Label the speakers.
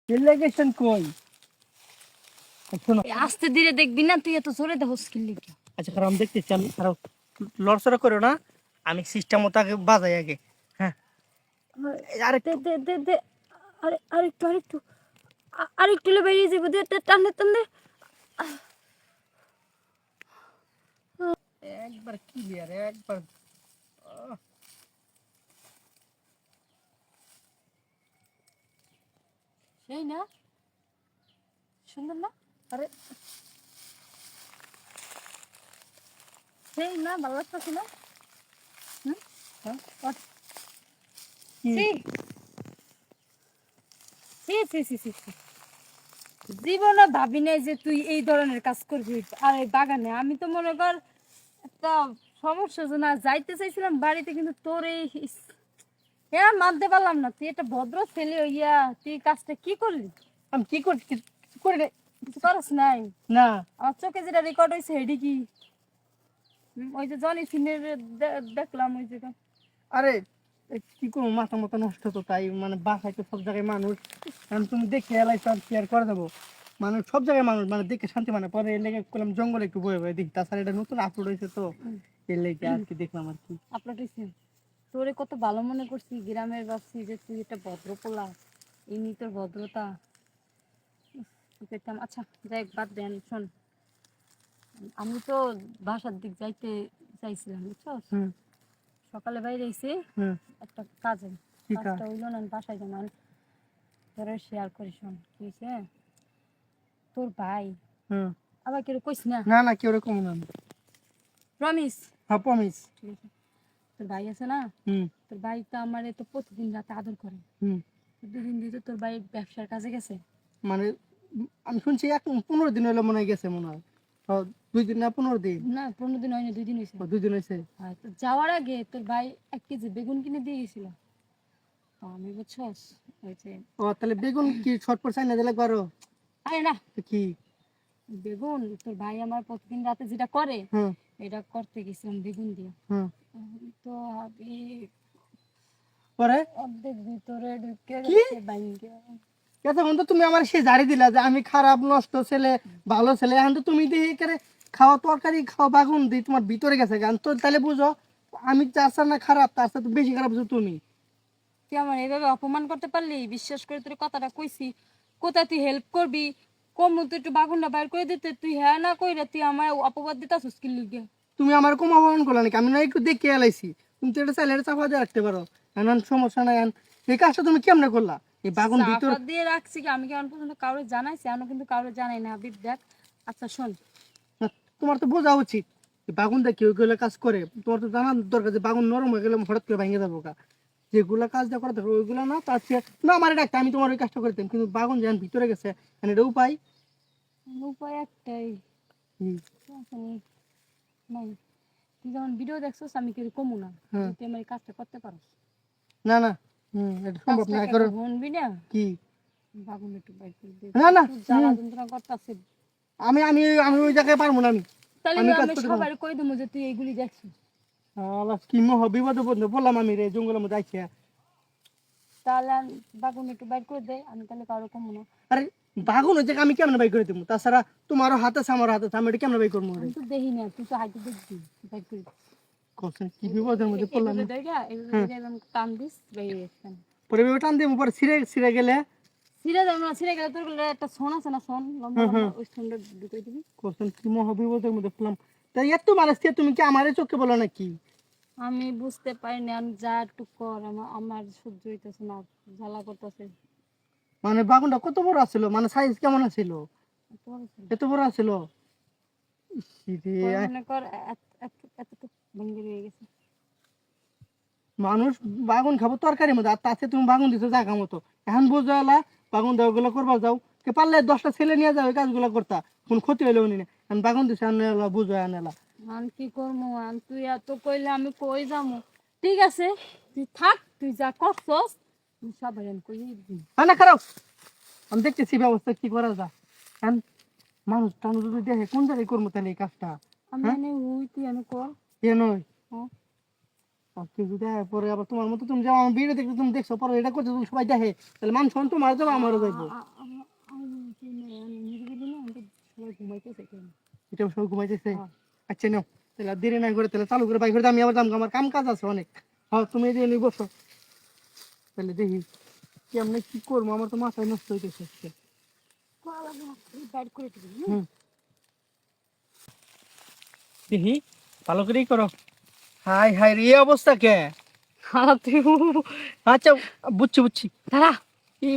Speaker 1: Delegation কই? শোনো,
Speaker 2: আস্তে ধীরে দেখবি না, তুই এত জোরে দেখোস কি লিখা।
Speaker 1: আচ্ছা খারাপ আমি দেখতেছি, আমি খারাপ লড়চড়া করো না, আমি সিস্টেম মতো আগে বাজাই আগে। হ্যাঁ আরেকটু
Speaker 2: দে দে দে দে, আরেকটু আরেকটু আরেকটু বেরিয়ে যাবো, দে টানে টানে।
Speaker 1: একবার ক্লিয়ার একবার।
Speaker 2: সেই না, সুন্দর না?
Speaker 1: আরে
Speaker 2: সেই না, ভালো লাগতেছে না?
Speaker 1: হ্যাঁ,
Speaker 2: সি সি সি সি সি সি। জীবনে ভাবি নাই যে তুই এই ধরনের কাজ করবি আর এই বাগানে। আমি তো মনে কর একটা সমস্যা যে না যাইতে চাইছিলাম বাড়িতে, কিন্তু তোর এই মানতে পারলাম না। তুই একটা ভদ্র ছেলে হইয়া তুই কাজটা কি করলি?
Speaker 1: আমি কি করি, কিছু করি নাই।
Speaker 2: কিছু করস নাই?
Speaker 1: না
Speaker 2: আমার চোখে যেটা রেকর্ড হয়েছে হেডি কি ওই যে জনি সিনের দেখলাম ওই জায়গা।
Speaker 1: আরে কি করবো, মাথা মতো নষ্ট তো, তাই মানে বাসায় তো সব জায়গায় মানুষ, এখন তুমি দেখে এলাই তো আর কি আর করে দেবো, মানুষ সব জায়গায় মানুষ, মানে দেখে শান্তি, মানে পরে এর লেগে করলাম জঙ্গলে একটু বয়ে বয়ে দেখি, তাছাড়া এটা নতুন আপলোড হয়েছে তো এর লেগে আর কি দেখলাম আর কি।
Speaker 2: আপলোড হয়েছে, তোরে কত ভালো মনে করছি, গ্রামের ভাবছি যে তুই একটা ভদ্র পোলা, এমনি তোর ভদ্রতা পেতাম। আচ্ছা যাই হোক, বাদ দেন। শোন, আমি তো বাসার দিক যাইতে চাইছিলাম, বুঝছো?
Speaker 1: হুম
Speaker 2: সকালে বাইরে আইছি
Speaker 1: হুম
Speaker 2: একটা কাজে,
Speaker 1: কি কাজ?
Speaker 2: কাজটা হইলো না, আমি বাসায় যেমন তোরে শেয়ার করি। শোন কি হয়েছে, তোর ভাই
Speaker 1: হুম
Speaker 2: আবার কেউ কইস না,
Speaker 1: না না কেউ রকম না।
Speaker 2: প্রমিস?
Speaker 1: হ্যাঁ প্রমিস।
Speaker 2: ঠিক আছে। তোর ভাই আছে না,
Speaker 1: হুম
Speaker 2: তোর ভাই তো আমার তো প্রতিদিন রাতে আদর করে।
Speaker 1: হুম
Speaker 2: দুদিন দিয়ে তোর ভাই ব্যবসার কাজে গেছে।
Speaker 1: মানে আমি শুনছি 15 দিন হলো মনে হয় গেছে, মনে হয় 2 দিন না 15 দিন।
Speaker 2: না 15 দিন হয়নি, 2 দিন হয়েছে।
Speaker 1: 2 দিন হয়েছে।
Speaker 2: আর তো যাওয়ার আগে তোর ভাই 1 কেজি বেগুন কিনে দিয়ে গেছিল। তো আমি, বুঝছস, ওই যে
Speaker 1: ও তাহলে বেগুন কি ছটপট চাই না দিলে পারো?
Speaker 2: আরে না,
Speaker 1: কি?
Speaker 2: বেগুন তোর ভাই আমার প্রতিদিন রাতে যেটা করে
Speaker 1: হুম
Speaker 2: এটা করতে গেছিলাম বেগুন দিয়ে।
Speaker 1: হুম
Speaker 2: তো আমি
Speaker 1: পরে
Speaker 2: অর্ধেক ভিতরে ঢুকে
Speaker 1: কি
Speaker 2: গেছে বাইঙ্গে।
Speaker 1: এতক্ষণ তো তুমি আমার সে জারি দিলা যে আমি খারাপ নষ্ট ছেলে ভালো ছেলে, এখন তো তুমি দিয়ে করে খাওয়া তরকারি খাওয়া বাগুন দিই তোমার ভিতরে গেছে গান তো, তাহলে বুঝো আমি যার সাথে না খারাপ, তার সাথে বেশি খারাপ বুঝো তুমি।
Speaker 2: তুই আমার এইভাবে অপমান করতে পারলি? বিশ্বাস করে তোর কথাটা কইছি, কোথায় তুই হেল্প করবি, কম তুই একটু বাগুনটা বাইর করে দিতে, তুই হ্যাঁ না কইরা তুই আমার অপবাদ দিতাছিস কি লিগে?
Speaker 1: তুমি আমার কম অপমান করলে নাকি? আমি না একটু দেখে এলাইছি, তুমি তো এটা চাইলে এটা চাপা দিয়ে রাখতে পারো, এখন সমস্যা নাই। এখন এই কাজটা তুমি কেমনে করলা? এই বাগুন ভিতর
Speaker 2: চাপা দিয়ে রাখছি কি? আমি কি এখন পর্যন্ত কাউরে জানাইছি? এখনো কিন্তু কাউরে জানাই না, হাবিব দেখ। আচ্ছা শোন,
Speaker 1: না, তোমার তো বোঝা উচিত এই বাগুন দিয়ে কেউ কেউ কাজ করে, তোমার তো জানা দরকার যে বাগুন নরম হয়ে গেলে হঠাৎ করে ভেঙে যাবো গা, যেগুলা কাজ দেওয়া করা দরকার ওইগুলো না, তার চেয়ে না আমার ডাকতে আমি তোমার ওই কাজটা করতাম, কিন্তু বাগুন যেন ভিতরে গেছে মানে এটা উপায়।
Speaker 2: উপায় একটাই,
Speaker 1: হুম,
Speaker 2: আসলে নাই। তুই যখন ভিডিও দেখছিস আমি কেউ কমু না,
Speaker 1: হ্যাঁ
Speaker 2: তুই আমার এই কাজটা করতে পারো।
Speaker 1: না না এটা সম্ভব
Speaker 2: কাজটা
Speaker 1: না
Speaker 2: একটু
Speaker 1: করো।
Speaker 2: শুনবি না?
Speaker 1: কি?
Speaker 2: বাগুন একটু বাইর করে দে,
Speaker 1: না না
Speaker 2: একটু জ্বালা যন্ত্রণা করতেছে।
Speaker 1: আমি আমি আমি ওই জায়গায় পারবো না, আমি
Speaker 2: তাহলে
Speaker 1: আমি কাজ
Speaker 2: আমি
Speaker 1: করতে পারবো
Speaker 2: সবাই কই দেবো যে তুই এইগুলি দেখছিস।
Speaker 1: না। কি মহ বিপদে পড়লে বললাম আমি রে জঙ্গলের মধ্যে আইছে।
Speaker 2: তাহলে বাগুন একটু বাইর করে দে, আমি তাহলে কারো কমু না।
Speaker 1: আরে বাগুন ওই জায়গায় আমি কেমনে বাই করে দেবো? তাছাড়া তোমারও হাত আছে আমার হাত আছে, আমি এটা কেমনে বাই করবো রে?
Speaker 2: আমি তো দেখি না, তুই তো হাইটে দেখবি, বাইর করে দে।
Speaker 1: কখন কি বিপদের মধ্যে পড়লাম।
Speaker 2: এইভাবে দেখা, এইভাবে
Speaker 1: হ্যাঁ
Speaker 2: দেখা এরকম টান দিস বাইরে গেছেন।
Speaker 1: পরে ভেবে টান দিয়ে পরে ছিঁড়ে ছিঁড়ে গেলে।
Speaker 2: ছিঁড়ে যাবে না, ছিঁড়ে গেলে তোর গুলো একটা শোন আছে না, শোন লম্বা
Speaker 1: হুম
Speaker 2: লম্বা,
Speaker 1: হুম
Speaker 2: ওই শোনটা ঢুকাই দিবি।
Speaker 1: কখন কি মহা বিপদের মধ্যে পড়লাম। তাই এত মানুষ দিয়ে তুমি কি আমারে চোখে বলো নাকি?
Speaker 2: আমি বুঝতে পারি না, আমি যা একটু কর, আমার সহ্য হইতেছে না, জ্বালা করতেছে।
Speaker 1: মানে বাগুনটা কত বড় আছিল, মানে সাইজ কেমন আছিল? এত বড় আছিল? ইস রে,
Speaker 2: মনে কর এতটুকু ভেঙে রয়ে গেছে।
Speaker 1: মানুষ বাগুন খাবো তরকারির মধ্যে, আর তাতে তুমি বাগুন দিছো জায়গা মতো, এখন বুঝো এলা বাগুন দেওয়া গুলো করবা যাও, কে পারলে 10টা ছেলে নিয়ে যাও এই কাজগুলো করতা, কোন ক্ষতি হইলেও নি না, এখন বাগুন দিছে আনলা বুঝো আনেলা।
Speaker 2: আমি কি করবো? তুই এত কইলে আমি কই যাবো? ঠিক আছে, তুই থাক, তুই যা করছস তুই সবাই আমি কই দিবি।
Speaker 1: না খারাপ, আমি দেখতেছি ব্যবস্থা কি করা যায়। এখন মানুষ টানুষ যদি দেখে কোন জায়গায় করবো তাহলে এই কাজটা?
Speaker 2: আমি
Speaker 1: হ্যাঁ
Speaker 2: এনে হুই, তুই আমি কর।
Speaker 1: এ নয়,
Speaker 2: হ্যাঁ,
Speaker 1: আর কেউ যদি দেখে পরে আবার তোমার মতো তুমি যাও আমার ভিডিও দেখতে তুমি দেখছো পরে এটা করছো তুমি সবাই দেখে, তাহলে মানুষ তোমার যাবো আমারও যাইবো।
Speaker 2: ঘুমাইতেছে কেন?
Speaker 1: এটা সব ঘুমাইতেছে।
Speaker 2: হ্যাঁ।
Speaker 1: আচ্ছা নাও, তাহলে আর দেরি না করে তাহলে চালু করে বাইক করে আমি আবার যাবো, আমার কাম কাজ আছে অনেক। হ্যাঁ তুমি এদিকে নিয়ে বসো, তাহলে দেখি কেমনে কি করবো, আমার তো মাথায় নষ্ট হইতেছে আজকে।
Speaker 2: করা লাগবে না, তুই বাইর করে দিবি,
Speaker 1: হুম। দেখি ভালো করেই করো। হাই হাই রে, এই অবস্থা কে?
Speaker 2: হ্যাঁ তুই
Speaker 1: আচ্ছা বুঝছি বুঝছি।
Speaker 2: দাঁড়া।
Speaker 1: এই